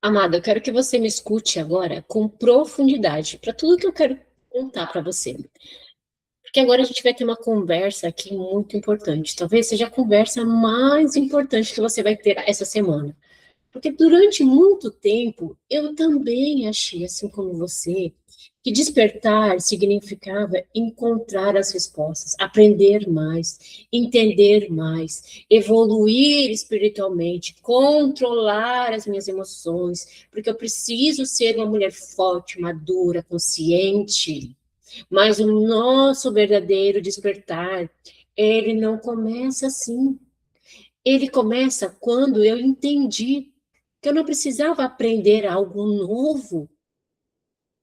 Amada, eu quero que você me escute agora com profundidade para tudo que eu quero contar para você. Porque agora a gente vai ter uma conversa aqui muito importante. Talvez seja a conversa mais importante que você vai ter essa semana. Porque durante muito tempo eu também achei, assim como você, que despertar significava encontrar as respostas, aprender mais, entender mais, evoluir espiritualmente, controlar as minhas emoções, porque eu preciso ser uma mulher forte, madura, consciente. Mas o nosso verdadeiro despertar, ele não começa assim. Ele começa quando eu entendi que eu não precisava aprender algo novo.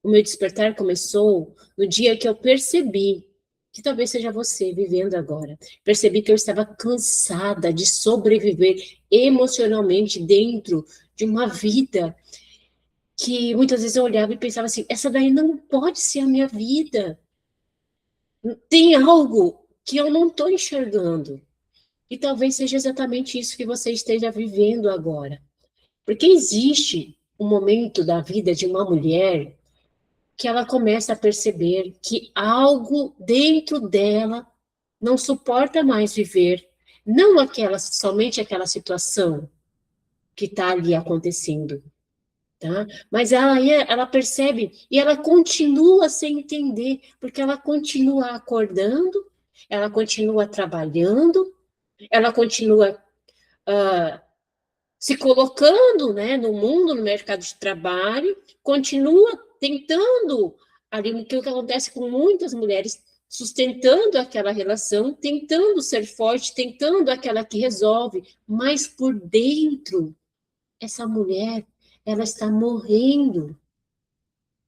O meu despertar começou no dia que eu percebi, que talvez seja você vivendo agora. Percebi que eu estava cansada de sobreviver emocionalmente dentro de uma vida que muitas vezes eu olhava e pensava assim: essa daí não pode ser a minha vida. Tem algo que eu não estou enxergando. E talvez seja exatamente isso que você esteja vivendo agora. Porque existe um momento da vida de uma mulher que ela começa a perceber que algo dentro dela não suporta mais viver, não somente aquela situação que está ali acontecendo, tá? Mas ela percebe e ela continua sem entender, porque ela continua acordando, ela continua trabalhando, ela continua se colocando, né, no mundo, no mercado de trabalho, continua tentando, ali o que acontece com muitas mulheres, sustentando aquela relação, tentando ser forte, tentando aquela que resolve, mas por dentro, essa mulher, ela está morrendo.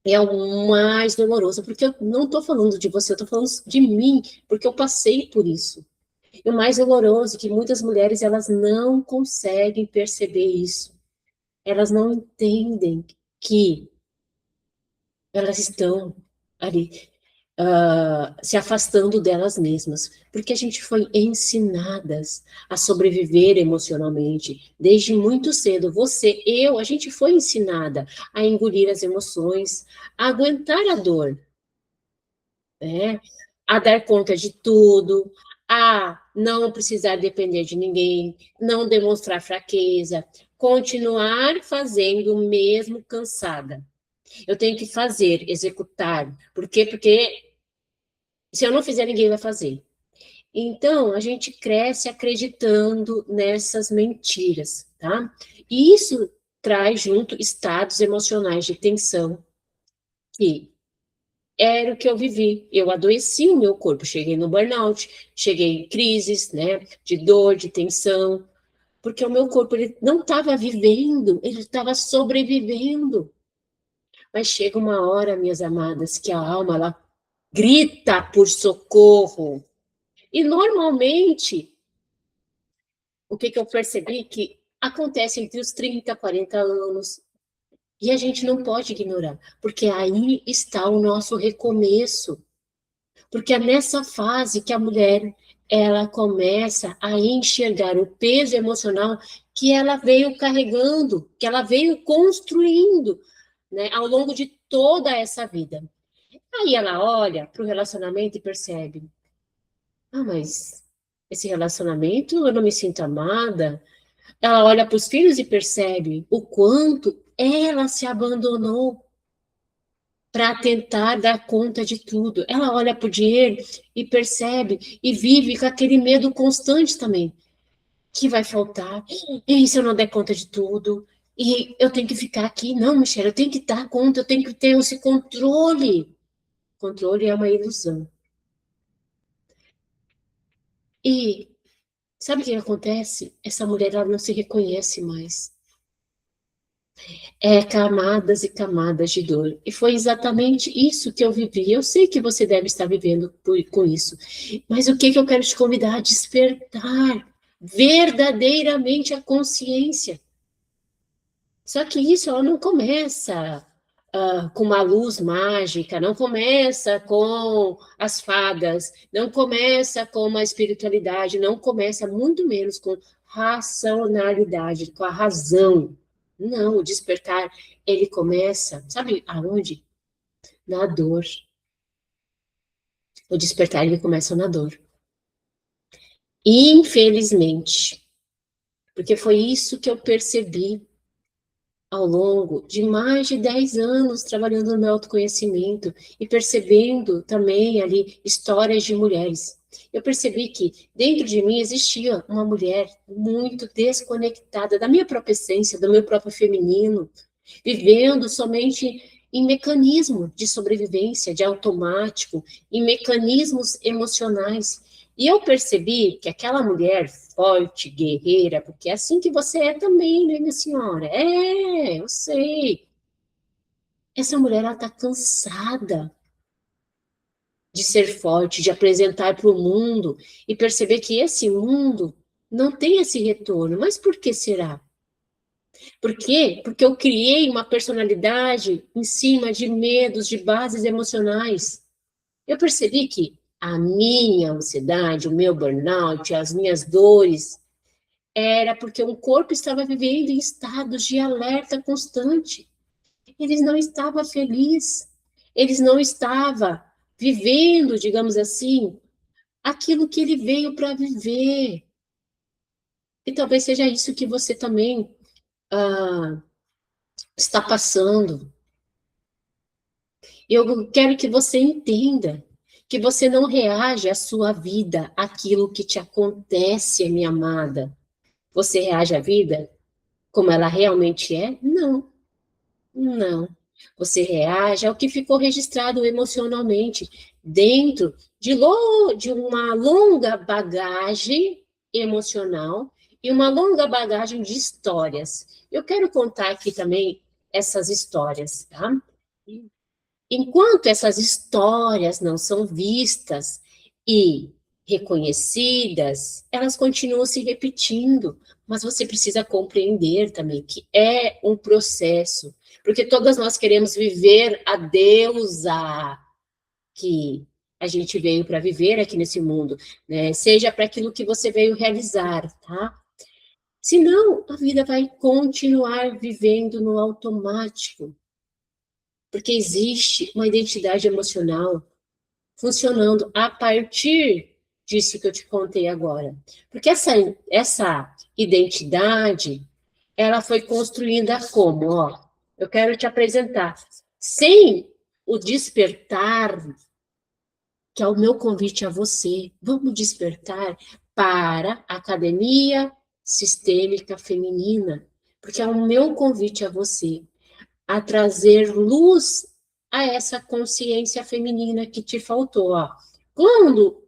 É o mais doloroso, porque eu não estou falando de você, eu estou falando de mim, porque eu passei por isso. E o mais doloroso é que muitas mulheres, elas não conseguem perceber isso. Elas não entendem que elas estão ali se afastando delas mesmas, porque a gente foi ensinadas a sobreviver emocionalmente desde muito cedo. Você, eu, a gente foi ensinada a engolir as emoções, a aguentar a dor, né? A dar conta de tudo, a não precisar depender de ninguém, não demonstrar fraqueza, continuar fazendo mesmo cansada. Eu tenho que fazer, executar. Por quê? Porque se eu não fizer, ninguém vai fazer. Então, a gente cresce acreditando nessas mentiras, tá? E isso traz junto estados emocionais de tensão, que era o que eu vivi. Eu adoeci o meu corpo, cheguei no burnout, cheguei em crises, né, de dor, de tensão, porque o meu corpo ele não estava vivendo, ele estava sobrevivendo. Mas chega uma hora, minhas amadas, que a alma ela grita por socorro. E normalmente, o que eu percebi que acontece entre os 30 e 40 anos, e a gente não pode ignorar, porque aí está o nosso recomeço. Porque é nessa fase que a mulher ela começa a enxergar o peso emocional que ela veio carregando, que ela veio construindo, né, ao longo de toda essa vida. Aí ela olha para o relacionamento e percebe: ah, mas esse relacionamento eu não me sinto amada. Ela olha para os filhos e percebe o quanto ela se abandonou para tentar dar conta de tudo. Ela olha para o dinheiro e percebe e vive com aquele medo constante também, que vai faltar. E se eu não der conta de tudo? E eu tenho que ficar aqui? Não, Michelle, eu tenho que dar conta, eu tenho que ter esse controle. Controle é uma ilusão. E sabe o que acontece? Essa mulher ela não se reconhece mais. É camadas e camadas de dor. E foi exatamente isso que eu vivi. Eu sei que você deve estar vivendo com isso. Mas o que, que eu quero te convidar a despertar verdadeiramente a consciência. Só que isso ela não começa com uma luz mágica, não começa com as fadas, não começa com uma espiritualidade, não começa muito menos com racionalidade, com a razão. Não, o despertar, ele começa, sabe aonde? Na dor. O despertar, ele começa na dor. Infelizmente, porque foi isso que eu percebi ao longo de mais de 10 anos trabalhando no meu autoconhecimento e percebendo também ali histórias de mulheres. Eu percebi que dentro de mim existia uma mulher muito desconectada da minha própria essência, do meu próprio feminino, vivendo somente em mecanismo de sobrevivência, de automático, em mecanismos emocionais. E eu percebi que aquela mulher forte, guerreira, porque é assim que você é também, né, minha senhora? É, eu sei. Essa mulher, ela está cansada de ser forte, de apresentar para o mundo e perceber que esse mundo não tem esse retorno. Mas por que será? Por quê? Porque eu criei uma personalidade em cima de medos, de bases emocionais. Eu percebi que a minha ansiedade, o meu burnout, as minhas dores, era porque o corpo estava vivendo em estados de alerta constante. Eles não estavam felizes, eles não estavam vivendo, digamos assim, aquilo que ele veio para viver. E talvez seja isso que você também está passando. Eu quero que você entenda que você não reage à sua vida, àquilo que te acontece, minha amada. Você reage à vida como ela realmente é? Não, não. Você reage ao que ficou registrado emocionalmente dentro de uma longa bagagem emocional e uma longa bagagem de histórias. Eu quero contar aqui também essas histórias, tá? Enquanto essas histórias não são vistas e reconhecidas, elas continuam se repetindo, mas você precisa compreender também que é um processo, porque todas nós queremos viver a deusa que a gente veio para viver aqui nesse mundo, né? Seja para aquilo que você veio realizar, tá? Senão, a vida vai continuar vivendo no automático, porque existe uma identidade emocional funcionando a partir disso que eu te contei agora. Porque essa identidade, ela foi construída como, ó, eu quero te apresentar. Sem o despertar, que é o meu convite a você, vamos despertar para a Academia Sistêmica Feminina, porque é o meu convite a você a trazer luz a essa consciência feminina que te faltou, ó.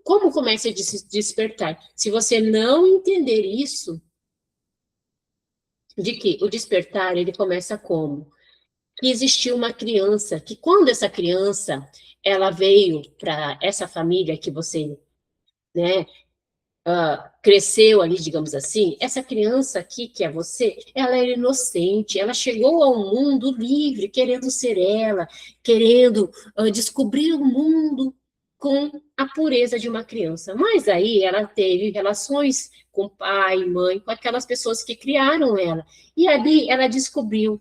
Como começa a se despertar? Se você não entender isso, de que o despertar, ele começa como? Que existiu uma criança, que quando essa criança, ela veio para essa família que você, né, cresceu ali, digamos assim, essa criança aqui, que é você, ela era inocente, ela chegou ao mundo livre, querendo ser ela, querendo descobrir o mundo com a pureza de uma criança. Mas aí ela teve relações com pai, mãe, com aquelas pessoas que criaram ela. E ali ela descobriu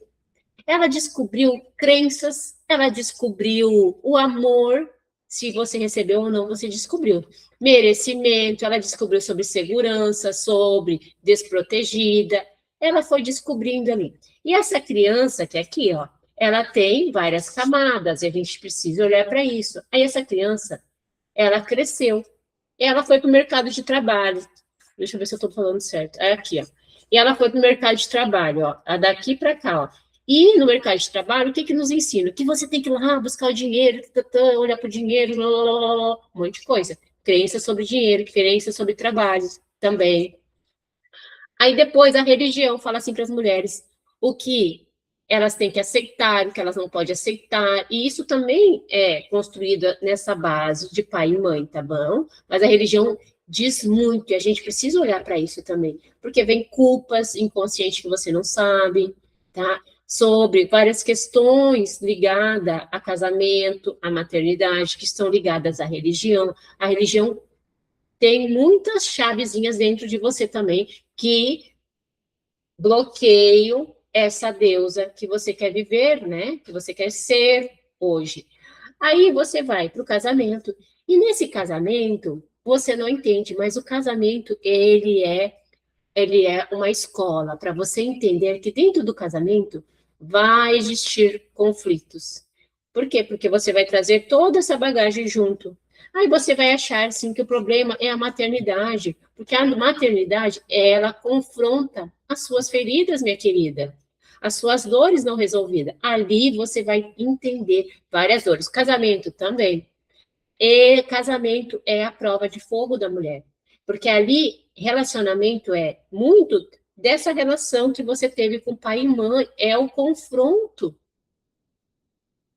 crenças, ela descobriu o amor, se você recebeu ou não, você descobriu. Merecimento, ela descobriu sobre segurança, sobre desprotegida, ela foi descobrindo ali. E essa criança que é aqui, ó, ela tem várias camadas, e a gente precisa olhar para isso. Aí essa criança, ela cresceu, ela foi para o mercado de trabalho. Deixa eu ver se eu estou falando certo. É aqui, ó. E ela foi para o mercado de trabalho, ó, a daqui para cá, ó. E no mercado de trabalho, o que que nos ensina? Que você tem que ir lá buscar o dinheiro, olhar para o dinheiro, um monte de coisa. Crença sobre dinheiro, crença sobre trabalho também. Aí depois a religião fala assim para as mulheres o que elas têm que aceitar, o que elas não podem aceitar, e isso também é construído nessa base de pai e mãe, tá bom? Mas a religião diz muito, e a gente precisa olhar para isso também, porque vem culpas inconscientes que você não sabe, tá? Sobre várias questões ligadas a casamento, a maternidade, que estão ligadas à religião. A religião tem muitas chavezinhas dentro de você também que bloqueiam essa deusa que você quer viver, né? Que você quer ser hoje. Aí você vai para o casamento, e nesse casamento, você não entende, mas o casamento, ele é uma escola para você entender que dentro do casamento vai existir conflitos. Por quê? Porque você vai trazer toda essa bagagem junto. Aí você vai achar, sim, que o problema é a maternidade, porque a maternidade, ela confronta as suas feridas, minha querida, as suas dores não resolvidas. Ali você vai entender várias dores. Casamento também. E casamento é a prova de fogo da mulher. Porque ali, relacionamento é muito dessa relação que você teve com pai e mãe, é o confronto.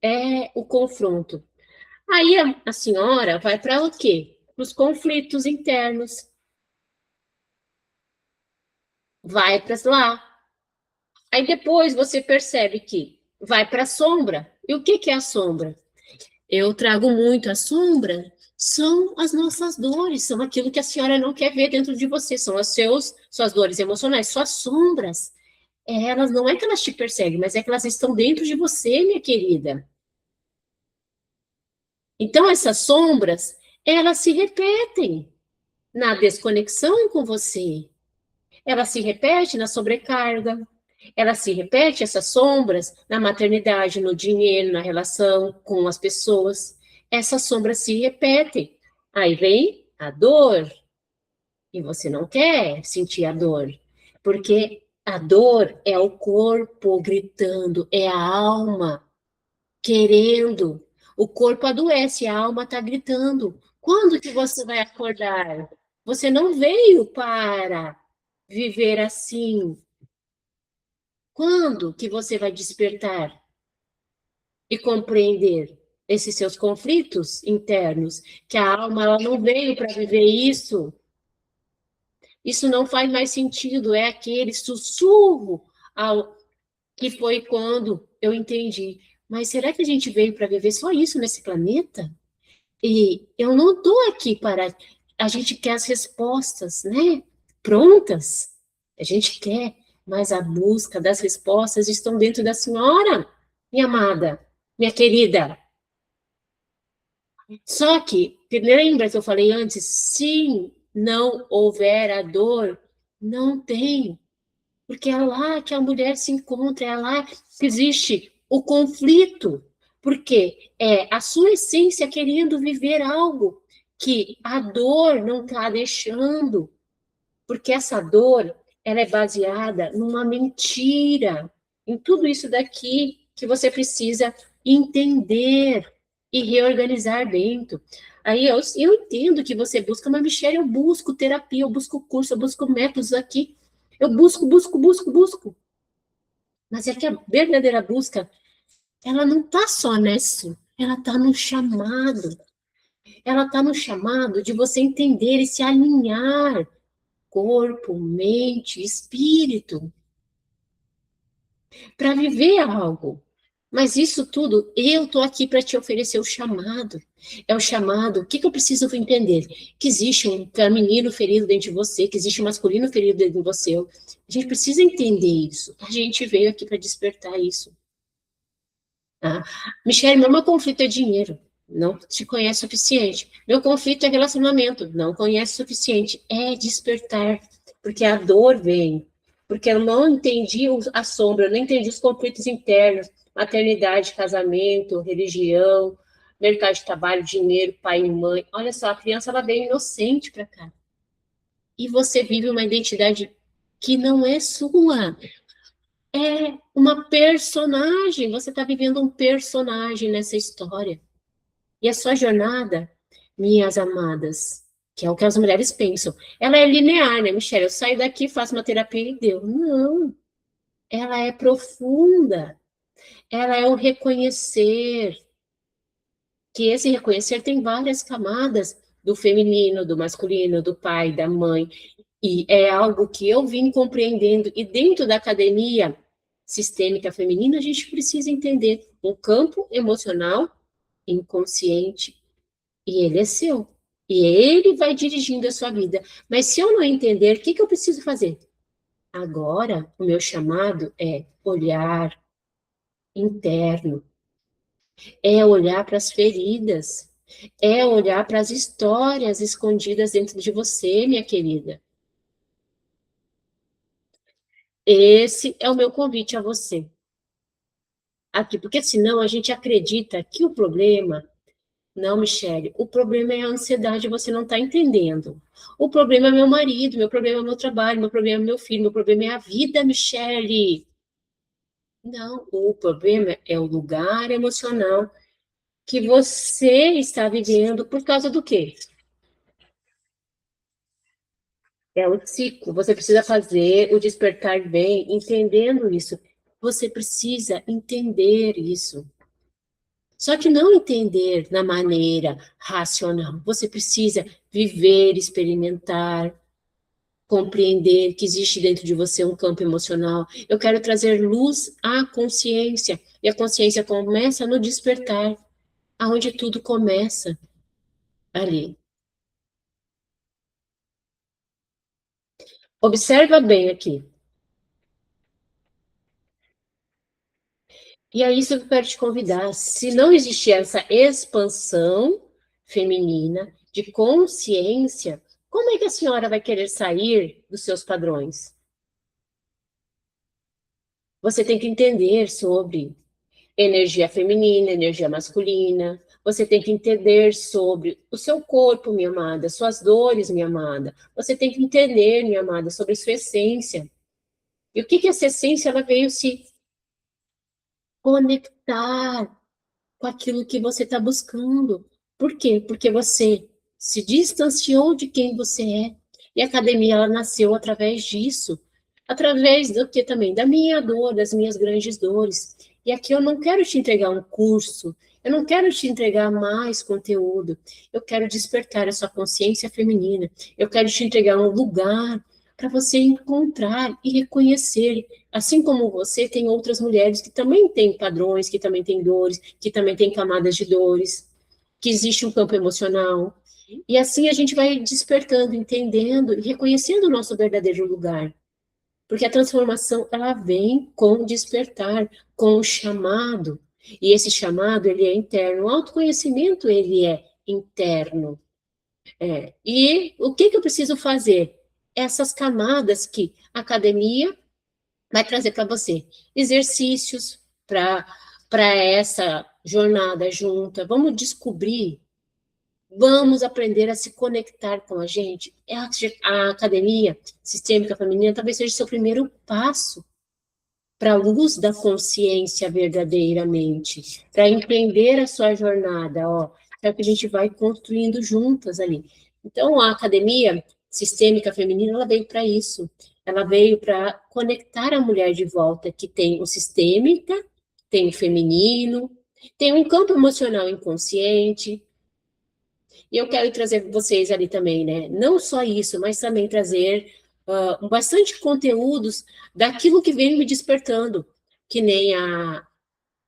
É o confronto. Aí a senhora vai para o quê? Para os conflitos internos. Vai para lá. Aí depois você percebe que vai para a sombra. E o que, que é a sombra? Eu trago muito a sombra, são as nossas dores, são aquilo que a senhora não quer ver dentro de você, são suas dores emocionais, suas sombras. Elas não é que elas te perseguem, mas é que elas estão dentro de você, minha querida. Então, essas sombras, elas se repetem na desconexão com você. Ela se repete na sobrecarga, ela se repete, essas sombras, na maternidade, no dinheiro, na relação com as pessoas. Essas sombras se repetem. Aí vem a dor, e você não quer sentir a dor, porque a dor é o corpo gritando, é a alma querendo. O corpo adoece, a alma está gritando. Quando que você vai acordar? Você não veio para viver assim. Quando que você vai despertar e compreender esses seus conflitos internos? Que a alma ela não veio para viver isso. Isso não faz mais sentido. É aquele sussurro ao que foi quando eu entendi. Mas será que a gente veio para viver só isso nesse planeta? E eu não estou aqui para. A gente quer as respostas, né? Prontas. A gente quer, mas a busca das respostas estão dentro da senhora, minha amada, minha querida. Só que, lembra que eu falei antes? Se não houver a dor, não tem. Porque é lá que a mulher se encontra, é lá que existe o conflito. Porque é a sua essência querendo viver algo que a dor não está deixando. Porque essa dor, ela é baseada numa mentira. Em tudo isso daqui que você precisa entender e reorganizar dentro. Aí eu entendo que você busca, mas Michelle, eu busco terapia, eu busco curso, eu busco métodos aqui. Eu busco. Mas é que a verdadeira busca, ela não está só nisso. Ela está no chamado. Ela está no chamado de você entender e se alinhar corpo, mente, espírito, para viver algo. Mas isso tudo, eu estou aqui para te oferecer o chamado. É o chamado. O que, que eu preciso entender? Que existe um feminino ferido dentro de você, que existe um masculino ferido dentro de você. A gente precisa entender isso. A gente veio aqui para despertar isso. Tá? Michelle, meu conflito é dinheiro. Não te conhece o suficiente. Meu conflito é relacionamento. Não conhece o suficiente. É despertar. Porque a dor vem. Porque eu não entendi a sombra, eu não entendi os conflitos internos. Maternidade, casamento, religião, mercado de trabalho, dinheiro, pai e mãe. Olha só, a criança ela veio inocente para cá. E você vive uma identidade que não é sua. É uma personagem. Você está vivendo um personagem nessa história. E a sua jornada, minhas amadas, que é o que as mulheres pensam, ela é linear, né, Michelle? Eu saio daqui, faço uma terapia e deu. Não. Ela é profunda. Ela é o reconhecer. Que esse reconhecer tem várias camadas do feminino, do masculino, do pai, da mãe. E é algo que eu vim compreendendo. E dentro da academia sistêmica feminina, a gente precisa entender um campo emocional inconsciente. E ele é seu. E ele vai dirigindo a sua vida. Mas se eu não entender, o que, que eu preciso fazer? Agora, o meu chamado é olhar interno, é olhar para as feridas, é olhar para as histórias escondidas dentro de você, minha querida. Esse é o meu convite a você. Aqui, porque senão a gente acredita que o problema, não, Michele, o problema é a ansiedade, você não está entendendo. O problema é meu marido, meu problema é meu trabalho, meu problema é meu filho, meu problema é a vida, Michele. Não, o problema é o lugar emocional que você está vivendo por causa do quê? É o ciclo. Você precisa fazer o despertar bem, entendendo isso. Você precisa entender isso. Só que não entender na maneira racional. Você precisa viver, experimentar, compreender que existe dentro de você um campo emocional. Eu quero trazer luz à consciência. E a consciência começa no despertar, aonde tudo começa ali. Observa bem aqui. E é isso que eu quero te convidar. Se não existir essa expansão feminina de consciência, como é que a senhora vai querer sair dos seus padrões? Você tem que entender sobre energia feminina, energia masculina. Você tem que entender sobre o seu corpo, minha amada, suas dores, minha amada. Você tem que entender, minha amada, sobre sua essência. E o que que essa essência ela veio se conectar com aquilo que você está buscando. Por quê? Porque você se distanciou de quem você é. E a academia, ela nasceu através disso. Através do que também? Da minha dor, das minhas grandes dores. E aqui eu não quero te entregar um curso, eu não quero te entregar mais conteúdo. Eu quero despertar a sua consciência feminina. Eu quero te entregar um lugar para você encontrar e reconhecer. Assim como você, tem outras mulheres que também têm padrões, que também têm dores, que também têm camadas de dores, que existe um campo emocional. E assim a gente vai despertando, entendendo e reconhecendo o nosso verdadeiro lugar. Porque a transformação, ela vem com o despertar, com o chamado. E esse chamado, ele é interno. O autoconhecimento, ele é interno. E o que que eu preciso fazer? Essas camadas que a academia vai trazer para você exercícios para essa jornada junta. Vamos descobrir, vamos aprender a se conectar com a gente. A academia sistêmica feminina talvez seja o seu primeiro passo para a luz da consciência verdadeiramente, para entender a sua jornada, ó, é o que a gente vai construindo juntas ali. Então, a academia sistêmica feminina, ela veio para isso. Ela veio para conectar a mulher de volta, que tem o sistêmica, tem o feminino, tem um campo emocional inconsciente, e eu quero trazer vocês ali também, né? Não só isso, mas também trazer bastante conteúdos daquilo que vem me despertando, que nem a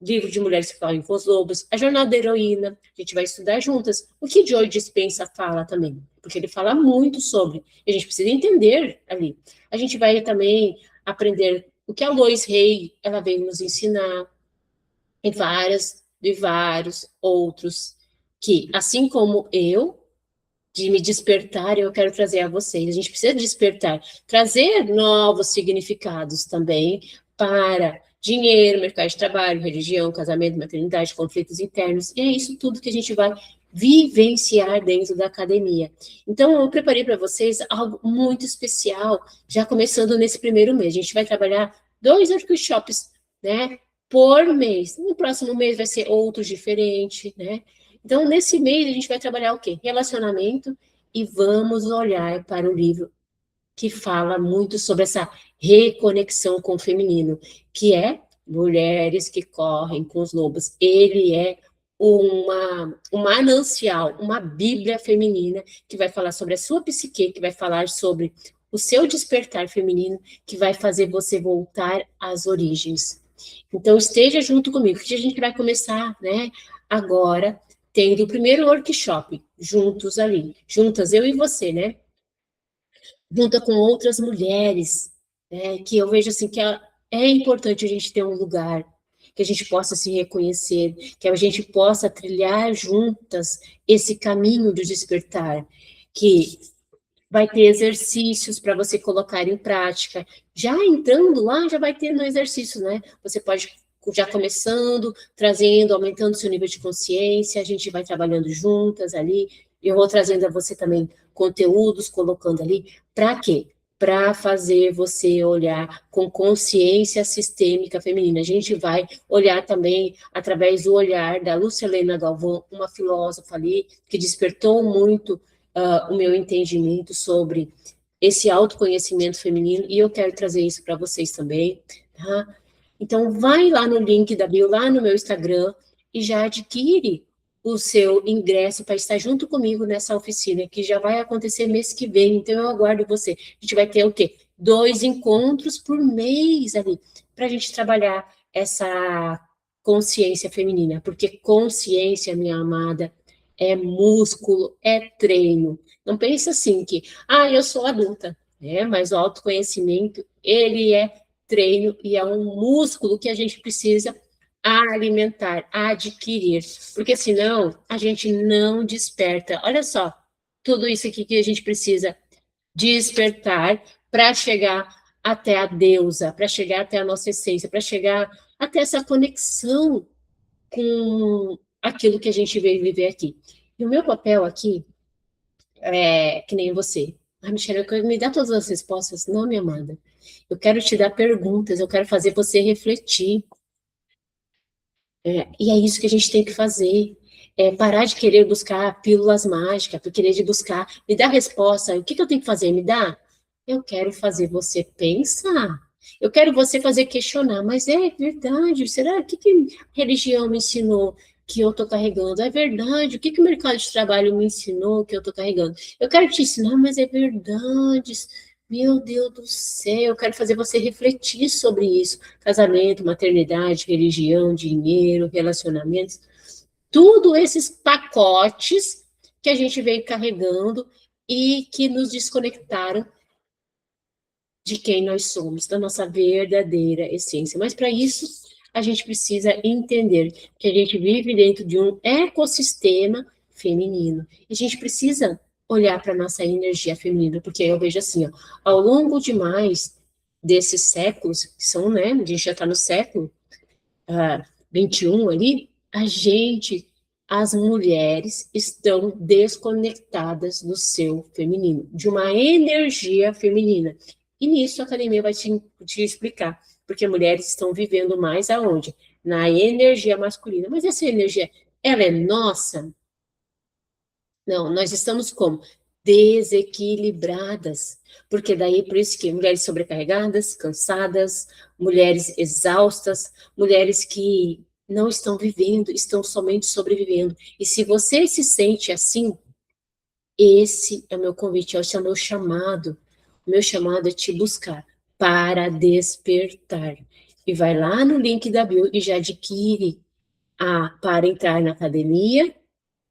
livro de mulheres que falam com os lobos, a jornada da heroína, a gente vai estudar juntas. O que Joe Dispenza fala também, porque ele fala muito sobre, a gente precisa entender ali. A gente vai também aprender o que a Lois Hay, ela veio nos ensinar, e vários outros, que assim como eu, de me despertar, eu quero trazer a vocês. A gente precisa despertar, trazer novos significados também para dinheiro, mercado de trabalho, religião, casamento, maternidade, conflitos internos. E é isso tudo que a gente vai vivenciar dentro da academia. Então, eu preparei para vocês algo muito especial, já começando nesse primeiro mês. A gente vai trabalhar 2 workshops, né, por mês. No próximo mês vai ser outro diferente, né? Então, nesse mês, a gente vai trabalhar o quê? Relacionamento, e vamos olhar para o livro que fala muito sobre essa reconexão com o feminino, que é Mulheres que Correm com os Lobos. Ele é uma manancial, uma bíblia feminina, que vai falar sobre a sua psique, que vai falar sobre o seu despertar feminino, que vai fazer você voltar às origens. Então, esteja junto comigo, que a gente vai começar, né, agora, tendo o primeiro workshop, juntos ali, juntas, eu e você, né, junta com outras mulheres, que eu vejo assim que é importante a gente ter um lugar que a gente possa se reconhecer, que a gente possa trilhar juntas esse caminho do despertar, que vai ter exercícios para você colocar em prática. Já entrando lá, já vai ter no exercício, né? Você pode já começando, trazendo, aumentando seu nível de consciência, a gente vai trabalhando juntas ali, eu vou trazendo a você também conteúdos, colocando ali, para quê? Para fazer você olhar com consciência sistêmica feminina. A gente vai olhar também através do olhar da Lúcia Helena Galvão, uma filósofa ali, que despertou muito o meu entendimento sobre esse autoconhecimento feminino, e eu quero trazer isso para vocês também, tá? Então, vai lá no link da bio, lá no meu Instagram, e já adquire o seu ingresso para estar junto comigo nessa oficina, que já vai acontecer mês que vem, então eu aguardo você. A gente vai ter o quê? 2 encontros por mês ali, para a gente trabalhar essa consciência feminina, porque consciência, minha amada, é músculo, é treino. Não pensa assim que, eu sou adulta, mas o autoconhecimento, ele é treino e é um músculo que a gente precisa alimentar, adquirir, porque senão a gente não desperta. Olha só, tudo isso aqui que a gente precisa despertar para chegar até a deusa, para chegar até a nossa essência, para chegar até essa conexão com aquilo que a gente veio viver aqui. E o meu papel aqui é que nem você. Michelle, me dá todas as respostas? Não, minha amada. Eu quero te dar perguntas, eu quero fazer você refletir. E é isso que a gente tem que fazer. Parar de querer buscar pílulas mágicas, por querer de buscar, me dá resposta, o que eu tenho que fazer? Me dá? Eu quero fazer você pensar. Eu quero você fazer questionar, mas é verdade, será que a religião me ensinou que eu estou carregando? É verdade, o que o mercado de trabalho me ensinou que eu estou carregando? Eu quero te ensinar, mas é verdade. Meu Deus do céu, eu quero fazer você refletir sobre isso. Casamento, maternidade, religião, dinheiro, relacionamentos, tudo esses pacotes que a gente veio carregando e que nos desconectaram de quem nós somos, da nossa verdadeira essência. Mas para isso, a gente precisa entender que a gente vive dentro de um ecossistema feminino. E a gente precisa olhar para a nossa energia feminina, porque eu vejo assim, ó, ao longo de mais desses séculos, que são, né, a gente já está no século 21 ali, as mulheres estão desconectadas do seu feminino, de uma energia feminina. E nisso a academia vai te explicar, porque mulheres estão vivendo mais aonde? Na energia masculina. Mas essa energia, ela é nossa? Não, nós estamos como? Desequilibradas. Porque daí, por isso que mulheres sobrecarregadas, cansadas, mulheres exaustas, mulheres que não estão vivendo, estão somente sobrevivendo. E se você se sente assim, esse é o meu convite, esse é o meu chamado. O meu chamado é te buscar para despertar. E vai lá no link da bio e já adquire para entrar na academia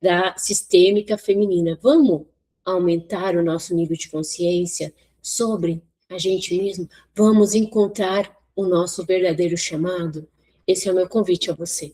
da sistêmica feminina. Vamos aumentar o nosso nível de consciência sobre a gente mesmo? Vamos encontrar o nosso verdadeiro chamado? Esse é o meu convite a você.